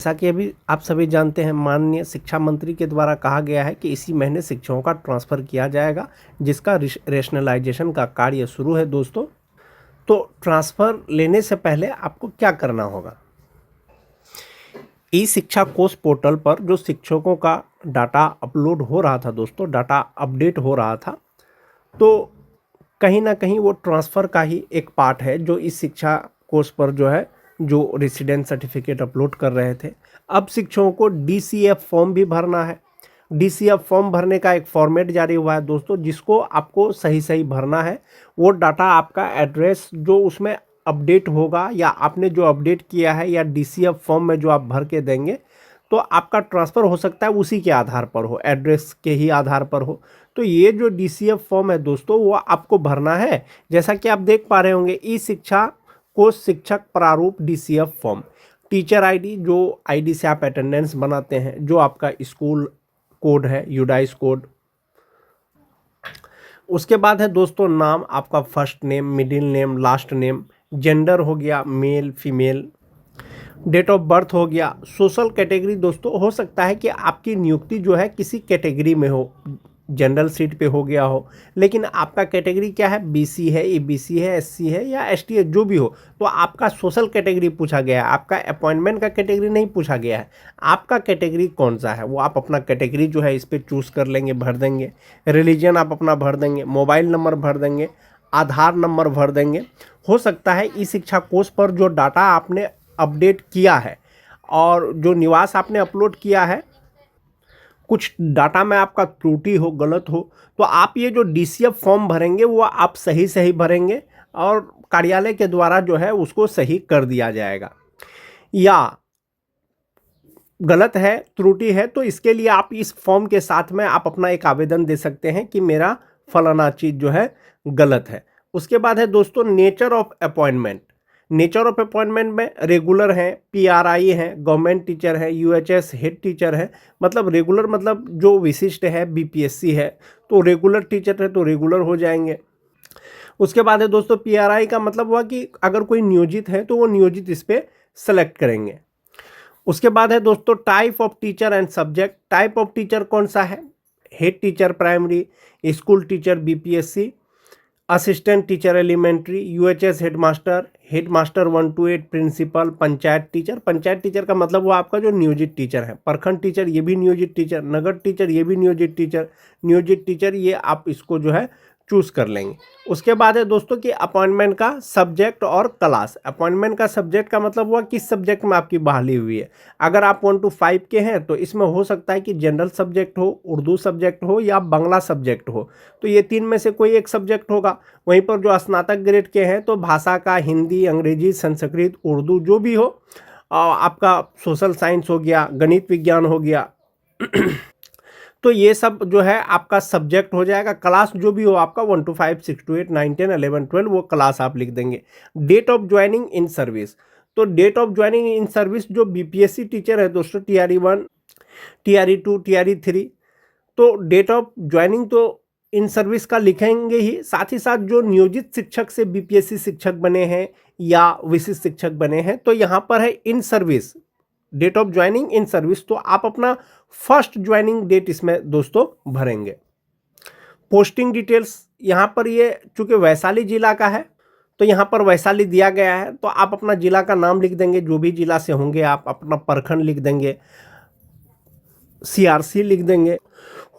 जैसा कि अभी आप सभी जानते हैं, माननीय शिक्षा मंत्री के द्वारा कहा गया है कि इसी महीने शिक्षकों का ट्रांसफ़र किया जाएगा, जिसका रेशनलाइजेशन का कार्य शुरू है दोस्तों। तो ट्रांसफ़र लेने से पहले आपको क्या करना होगा? ई शिक्षा कोष पोर्टल पर जो शिक्षकों का डाटा अपलोड हो रहा था दोस्तों, डाटा अपडेट हो रहा था, तो कहीं ना कहीं वो ट्रांसफ़र का ही एक पार्ट है जो इस शिक्षा कोर्स पर जो है जो रेसिडेंट सर्टिफिकेट अपलोड कर रहे थे। अब शिक्षकों को डीसीएफ फॉर्म भी भरना है। डीसीएफ फॉर्म भरने का एक फॉर्मेट जारी हुआ है दोस्तों, जिसको आपको सही सही भरना है। वो डाटा आपका एड्रेस जो उसमें अपडेट होगा या आपने जो अपडेट किया है या डीसीएफ फॉर्म में जो आप भर के देंगे, तो आपका ट्रांसफ़र हो सकता है उसी के आधार पर हो, एड्रेस के ही आधार पर हो। तो ये जो डीसीएफ फॉर्म है दोस्तों, वो आपको भरना है। जैसा कि आप देख पा रहे होंगे, ई शिक्षा कोष शिक्षक प्रारूप डीसीएफ फॉर्म, टीचर आईडी जो आईडी से आप अटेंडेंस बनाते हैं, जो आपका स्कूल कोड है, यूडाइस कोड। उसके बाद है दोस्तों नाम, आपका first name, middle name, last name, gender हो गया male female, date of birth हो गया। सोशल कैटेगरी दोस्तों, हो सकता है कि आपकी नियुक्ति जो है किसी कैटेगरी में हो, जनरल सीट पे हो गया हो, लेकिन आपका कैटेगरी क्या है, बीसी है, ईबीसी है, एससी है या एसटी है, जो भी हो, तो आपका सोशल कैटेगरी पूछा गया है, आपका अपॉइंटमेंट का कैटेगरी नहीं पूछा गया है। आपका कैटेगरी कौन सा है वो आप अपना कैटेगरी जो है इस पर चूज़ कर लेंगे, भर देंगे। रिलीजन आप अपना भर देंगे, मोबाइल नंबर भर देंगे, आधार नंबर भर देंगे। हो सकता है ई शिक्षा कोष पर जो डाटा आपने अपडेट किया है और जो निवास आपने अपलोड किया है, कुछ डाटा में आपका त्रुटि हो, गलत हो, तो आप ये जो डीसीएफ फॉर्म भरेंगे वो आप सही सही भरेंगे और कार्यालय के द्वारा जो है उसको सही कर दिया जाएगा। या गलत है, त्रुटि है, तो इसके लिए आप इस फॉर्म के साथ में आप अपना एक आवेदन दे सकते हैं कि मेरा फलाना चीज़ जो है गलत है। उसके बाद है दोस्तों nature of appointment. Nature of appointment में रेगुलर हैं, पीआरआई हैं, गवर्नमेंट टीचर है, यूएचएस हेड टीचर है। मतलब रेगुलर मतलब जो विशिष्ट है, बीपीएससी है, तो रेगुलर टीचर है तो रेगुलर हो जाएंगे। उसके बाद है दोस्तों पीआरआई का मतलब हुआ कि अगर कोई नियोजित है तो वो नियोजित इस पर सेलेक्ट करेंगे। उसके बाद है दोस्तों type of teacher and subject. Type of teacher कौन सा है, head teacher primary, school teacher BPSC, assistant teacher elementary, UHS headmaster, headmaster 1 to 8 principal, panchayat teacher. Panchayat teacher का मतलब वो आपका जो नियोजित टीचर है। प्रखंड टीचर ये भी नियोजित टीचर, नगर टीचर ये भी नियोजित टीचर, नियोजित टीचर ये आप इसको जो है चूज़ कर लेंगे। उसके बाद है दोस्तों कि अपॉइंटमेंट का सब्जेक्ट और क्लास। अपॉइंटमेंट का सब्जेक्ट का मतलब हुआ किस सब्जेक्ट में आपकी बहाली हुई है। अगर आप 1 to 5 के हैं तो इसमें हो सकता है कि जनरल सब्जेक्ट हो, उर्दू सब्जेक्ट हो या बांग्ला सब्जेक्ट हो, तो ये तीन में से कोई एक सब्जेक्ट होगा। वहीं पर जो स्नातक ग्रेड के हैं तो भाषा का हिंदी, अंग्रेजी, संस्कृत, उर्दू जो भी हो, आपका सोशल साइंस हो गया, गणित विज्ञान हो गया तो ये सब जो है आपका सब्जेक्ट हो जाएगा। क्लास जो भी हो आपका 1 to 5, 6 to 8, 9, 10, 11, 12 वो क्लास आप लिख देंगे। Date of joining in service, तो date of joining in service जो बीपीएससी टीचर है दोस्तों, टीआरई 1, टीआरई 2, टीआरई 3, तो डेट ऑफ ज्वाइनिंग तो इन सर्विस का लिखेंगे ही, साथ ही साथ जो नियोजित शिक्षक से बीपीएससी शिक्षक बने हैं या विशिष्ट शिक्षक बने हैं, तो यहाँ पर है in service, date of joining in service, तो आप अपना फर्स्ट ज्वाइनिंग डेट इसमें दोस्तों भरेंगे। पोस्टिंग डिटेल्स, यहाँ पर ये चूँकि वैशाली जिला का है तो यहाँ पर वैशाली दिया गया है, तो आप अपना जिला का नाम लिख देंगे, जो भी जिला से होंगे आप अपना प्रखंड लिख देंगे, सीआरसी लिख देंगे।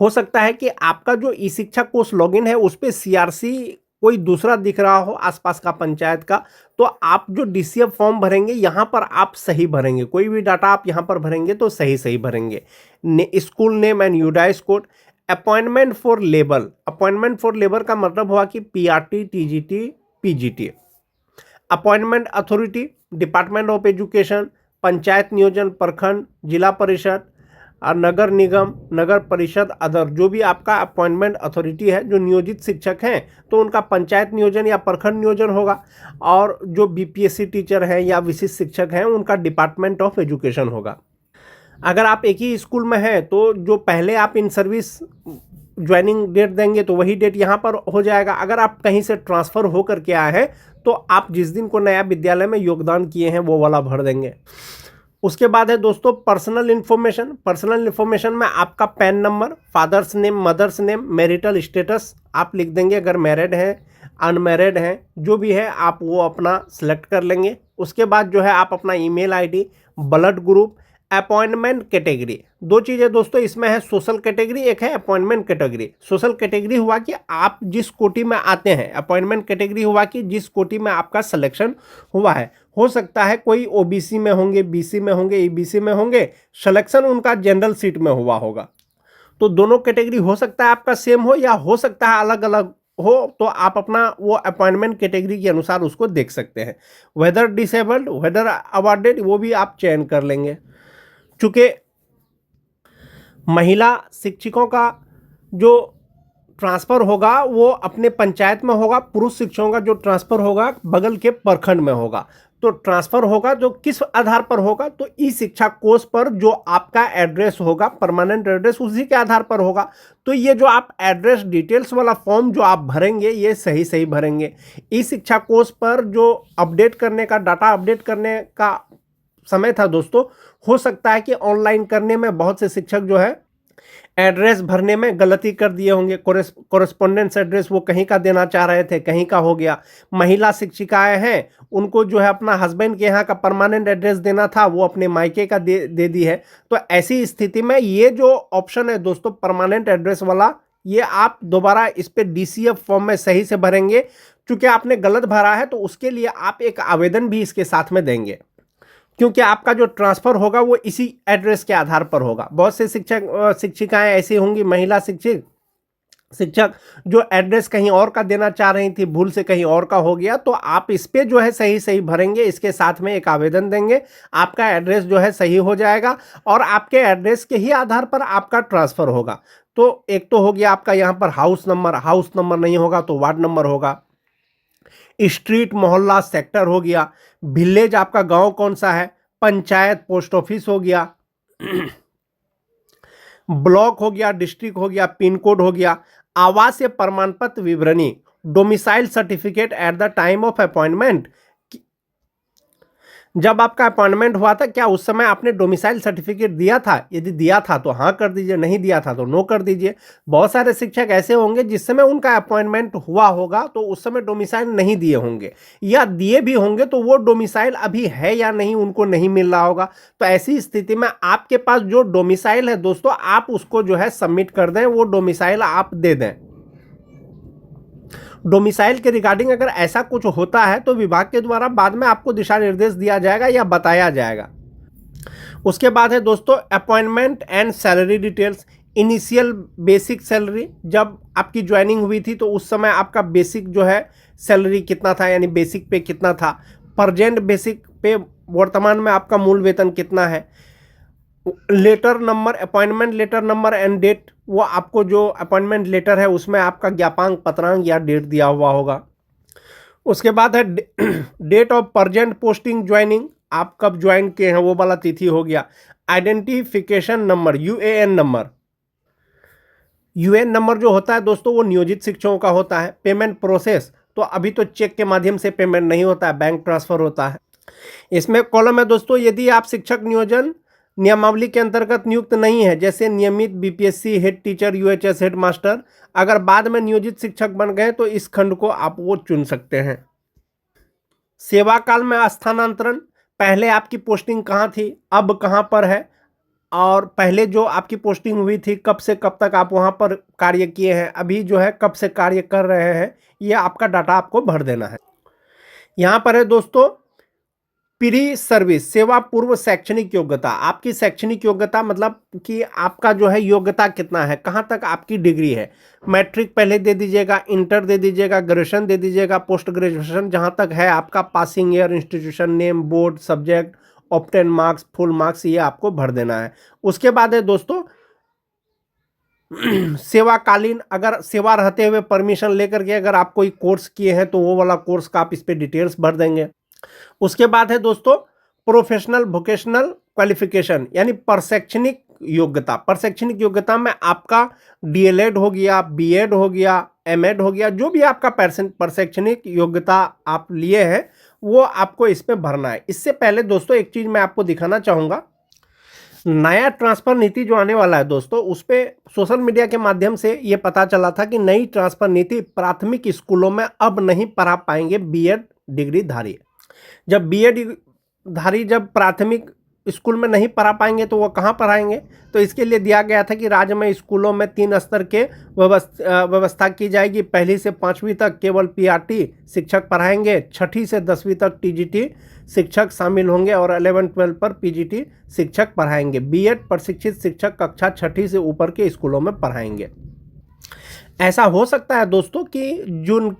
हो सकता है कि आपका जो ई शिक्षा कोर्स लॉगिन है उस पर सीआरसी कोई दूसरा दिख रहा हो आसपास का पंचायत का, तो आप जो डीसीएफ फॉर्म भरेंगे यहाँ पर आप सही भरेंगे। कोई भी डाटा आप यहाँ पर भरेंगे तो सही सही भरेंगे। School name and UDISE code. Appointment for labour, appointment for labour का मतलब हुआ कि PRT, TGT, PGT. Appointment authority, department of education, panchayat नियोजन, प्रखंड, जिला परिषद और नगर निगम, नगर परिषद, अदर जो भी आपका अपॉइंटमेंट अथॉरिटी है, जो नियोजित शिक्षक हैं तो उनका पंचायत नियोजन या प्रखंड नियोजन होगा, और जो बीपीएससी टीचर हैं या विशिष्ट शिक्षक हैं उनका डिपार्टमेंट ऑफ एजुकेशन होगा। अगर आप एक ही स्कूल में हैं तो जो पहले आप इन सर्विस ज्वाइनिंग डेट देंगे तो वही डेट यहाँ पर हो जाएगा। अगर आप कहीं से ट्रांसफ़र होकर के आए हैं तो आप जिस दिन को नया विद्यालय में योगदान किए हैं वो वाला भर देंगे। उसके बाद है दोस्तों पर्सनल इन्फॉर्मेशन। पर्सनल इन्फॉर्मेशन में आपका PAN number, father's name, mother's name, marital status आप लिख देंगे, अगर मैरिड हैं, अनमैरिड हैं, जो भी है आप वो अपना सिलेक्ट कर लेंगे। उसके बाद जो है आप अपना email ID, blood group, appointment category, दो चीज़ें दोस्तों इसमें है, सोशल कैटेगरी एक है अपॉइंटमेंट कैटेगरी। सोशल कैटेगरी हुआ कि आप जिस कोटि में आते हैं, अपॉइंटमेंट कैटेगरी हुआ कि जिस कोटि में आपका सिलेक्शन हुआ है। हो सकता है कोई ओबीसी में होंगे, बीसी में होंगे, ईबीसी में होंगे, सिलेक्शन उनका जनरल सीट में हुआ होगा। तो दोनों कैटेगरी हो सकता है आपका सेम हो या हो सकता है अलग अलग हो, तो आप अपना वो अपॉइंटमेंट कैटेगरी के अनुसार उसको देख सकते हैं। वेदर डिसेबल्ड, वेदर अवॉर्डेड, वो भी आप चयन कर लेंगे। चूँकि महिला शिक्षकों का जो ट्रांसफ़र होगा वो अपने पंचायत में होगा, पुरुष शिक्षकों का जो ट्रांसफ़र होगा बगल के प्रखंड में होगा। तो ट्रांसफ़र होगा जो किस आधार पर होगा, तो ई शिक्षा कोष पर जो आपका एड्रेस होगा, परमानेंट एड्रेस, उसी के आधार पर होगा। तो ये जो आप एड्रेस डिटेल्स वाला फॉर्म जो आप भरेंगे ये सही सही भरेंगे। ई शिक्षा कोष पर जो अपडेट करने का, डाटा अपडेट करने का समय था दोस्तों, हो सकता है कि ऑनलाइन करने में बहुत से शिक्षक जो है एड्रेस भरने में गलती कर दिए होंगे। कोरेस्पोंडेंस एड्रेस वो कहीं का देना चाह रहे थे, कहीं का हो गया। महिला शिक्षिकाएं हैं, उनको जो है अपना हस्बैंड के यहाँ का परमानेंट एड्रेस देना था, वो अपने मायके का दे दी है। तो ऐसी स्थिति में ये जो ऑप्शन है दोस्तों परमानेंट एड्रेस वाला, ये आप दोबारा इस पे डीसीएफ फॉर्म में सही से भरेंगे। चूंकि आपने गलत भरा है तो उसके लिए आप एक आवेदन भी इसके साथ में देंगे, क्योंकि आपका जो ट्रांसफ़र होगा वो इसी एड्रेस के आधार पर होगा। बहुत से शिक्षिकाएं ऐसी होंगी, महिला शिक्षक जो एड्रेस कहीं और का देना चाह रही थी, भूल से कहीं और का हो गया, तो आप इस पे जो है सही सही भरेंगे, इसके साथ में एक आवेदन देंगे, आपका एड्रेस जो है सही हो जाएगा और आपके एड्रेस के ही आधार पर आपका ट्रांसफ़र होगा। तो एक तो हो गया आपका यहाँ पर हाउस नंबर नहीं होगा तो वार्ड नंबर होगा, स्ट्रीट, मोहल्ला, सेक्टर हो गया, विलेज आपका गांव कौन सा है, पंचायत, पोस्ट ऑफिस हो गया, ब्लॉक हो गया, डिस्ट्रिक्ट हो गया, पिन कोड हो गया, आवासीय प्रमाण पत्र विवरणी, domicile certificate at the time of appointment. जब आपका अपॉइंटमेंट हुआ था क्या उस समय आपने डोमिसाइल सर्टिफिकेट दिया था? यदि दिया था तो हाँ कर दीजिए, नहीं दिया था तो नो कर दीजिए। बहुत सारे शिक्षक ऐसे होंगे जिस समय उनका अपॉइंटमेंट हुआ होगा तो उस समय डोमिसाइल नहीं दिए होंगे, या दिए भी होंगे तो वो डोमिसाइल अभी है या नहीं उनको नहीं मिल रहा होगा। तो ऐसी स्थिति में आपके पास जो डोमिसाइल है दोस्तों, आप उसको जो है सबमिट कर दें, वो डोमिसाइल आप दे दें। डोमिसाइल के रिगार्डिंग अगर ऐसा कुछ होता है तो विभाग के द्वारा बाद में आपको दिशा निर्देश दिया जाएगा या बताया जाएगा। उसके बाद है दोस्तों appointment and salary details. Initial basic salary, जब आपकी ज्वाइनिंग हुई थी तो उस समय आपका बेसिक जो है सैलरी कितना था, यानी बेसिक पे कितना था। प्रेजेंट बेसिक पे वर्तमान में आपका मूल वेतन कितना है। Letter number, appointment letter number and date, वो आपको जो अपॉइंटमेंट लेटर है उसमें आपका ज्ञापांक, पत्रांक या डेट दिया हुआ होगा। उसके बाद है date of present posting joining, आप कब ज्वाइन किए हैं वो वाला तिथि हो गया। Identification number, UAN number. UAN number जो होता है दोस्तों वो नियोजित शिक्षकों का होता है। पेमेंट प्रोसेस, तो अभी तो चेक के माध्यम से पेमेंट नहीं होता है, बैंक ट्रांसफर होता है। इसमें कॉलम है दोस्तों, यदि आप शिक्षक नियोजन नियमावली के अंतर्गत नियुक्त नहीं है, जैसे नियमित, BPSC, head teacher, UHS head master, अगर बाद में नियोजित शिक्षक बन गए तो इस खंड को आप वो चुन सकते हैं। सेवा काल में स्थानांतरण, पहले आपकी पोस्टिंग कहाँ थी, अब कहाँ पर है, और पहले जो आपकी पोस्टिंग हुई थी कब से कब तक आप वहाँ पर कार्य किए हैं, अभी जो है कब से कार्य कर रहे हैं, ये आपका डाटा आपको भर देना है। यहाँ पर है दोस्तों प्री सर्विस, सेवा पूर्व शैक्षणिक योग्यता। आपकी शैक्षणिक योग्यता मतलब कि आपका जो है योग्यता कितना है, कहाँ तक आपकी डिग्री है। मैट्रिक पहले दे दीजिएगा, इंटर दे दीजिएगा, ग्रेजुएशन दे दीजिएगा, पोस्ट ग्रेजुएशन जहाँ तक है आपका, passing year, institution name, board, subject, obtain marks, full marks, ये आपको भर देना है। उसके बाद है दोस्तों सेवाकालीन, अगर सेवा रहते हुए परमिशन लेकर के अगर आप कोई कोर्स किए हैं तो वो वाला कोर्स का आप इस पर डिटेल्स भर देंगे। उसके बाद है दोस्तों प्रोफेशनल वोकेशनल क्वालिफिकेशन, यानी प्रशैक्षणिक योग्यता। प्रशैक्षणिक योग्यता में आपका डीएलएड हो गया, बीएड हो गया, एमएड हो गया, जो भी आपका प्रशैक्षणिक योग्यता आप लिए हैं वो आपको इसमें भरना है। इससे पहले दोस्तों एक चीज मैं आपको दिखाना चाहूंगा, नया ट्रांसफर नीति जो आने वाला है दोस्तों, उस पे सोशल मीडिया के माध्यम से ये पता चला था कि नई ट्रांसफर नीति प्राथमिक स्कूलों में अब नहीं पढ़ा पाएंगे बीएड डिग्री धारी। जब बीएड धारी जब प्राथमिक स्कूल में नहीं पढ़ा पाएंगे तो वो कहाँ पढ़ाएंगे? तो इसके लिए दिया गया था कि राज्य में स्कूलों में 3 स्तर के व्यवस्था की जाएगी। पहली से 5वीं तक केवल पीआरटी शिक्षक पढ़ाएंगे, 6ठी से 10वीं तक टीजीटी शिक्षक शामिल होंगे और 11-12 पर पीजीटी शिक्षक पढ़ाएंगे। बीएड प्रशिक्षित शिक्षक कक्षा 6ठी से ऊपर के स्कूलों में पढ़ाएंगे। ऐसा हो सकता है दोस्तों कि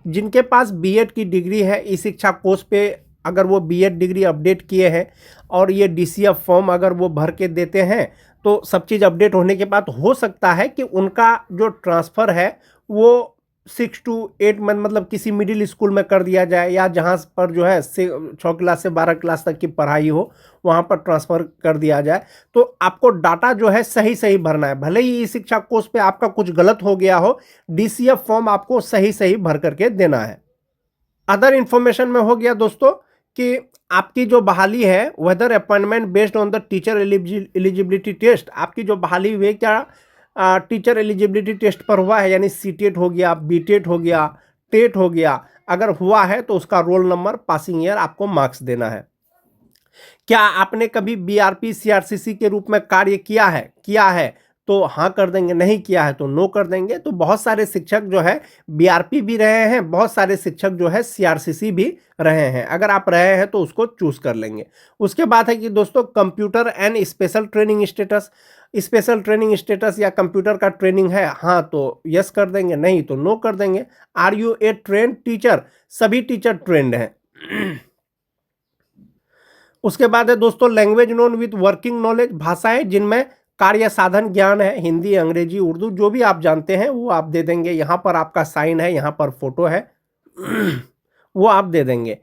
जिनके पास बीएड की डिग्री है, इस शिक्षा कोर्स पे अगर वो बीएड डिग्री अपडेट किए हैं और ये डीसीएफ फॉर्म अगर वो भर के देते हैं, तो सब चीज़ अपडेट होने के बाद हो सकता है कि उनका जो ट्रांसफ़र है वो 6 to 8 मंथ मतलब किसी मिडिल स्कूल में कर दिया जाए, या जहाँ पर जो है 6 क्लास से 12 क्लास तक की पढ़ाई हो वहाँ पर ट्रांसफ़र कर दिया जाए। तो आपको डाटा जो है सही सही भरना है। भले ही इस शिक्षा कोर्स पे आपका कुछ गलत हो गया हो, डीसीएफ फॉर्म आपको सही सही भर करके देना है। अदर इन्फॉर्मेशन में हो गया दोस्तों कि आपकी जो बहाली है, whether appointment based on the teacher eligibility test, आपकी जो बहाली हुई क्या टीचर एलिजिबिलिटी टेस्ट पर हुआ है, यानी सीटेट हो गया, बीटेट हो गया, टेट हो गया, अगर हुआ है तो उसका रोल नंबर, पासिंग ईयर आपको मार्क्स देना है। क्या आपने कभी बीआरपी सीआरसीसी के रूप में कार्य किया है तो हाँ कर देंगे, नहीं किया है तो नो कर देंगे। तो बहुत सारे शिक्षक जो है बीआरपी भी रहे हैं, बहुत सारे शिक्षक जो है सीआरसीसी भी रहे हैं। अगर आप रहे हैं तो उसको चूज कर लेंगे। उसके बाद है कि दोस्तों computer and special training status, special training status या कंप्यूटर का ट्रेनिंग है, हाँ तो यस कर देंगे, नहीं तो नो कर देंगे। Are you a trained teacher, सभी टीचर ट्रेंड हैं। उसके बाद है दोस्तों language known with working knowledge, भाषाएं जिनमें कार्य साधन ज्ञान है, हिंदी, अंग्रेजी, उर्दू जो भी आप जानते हैं वो आप दे देंगे। यहाँ पर आपका साइन है, यहाँ पर फोटो है वो आप दे देंगे।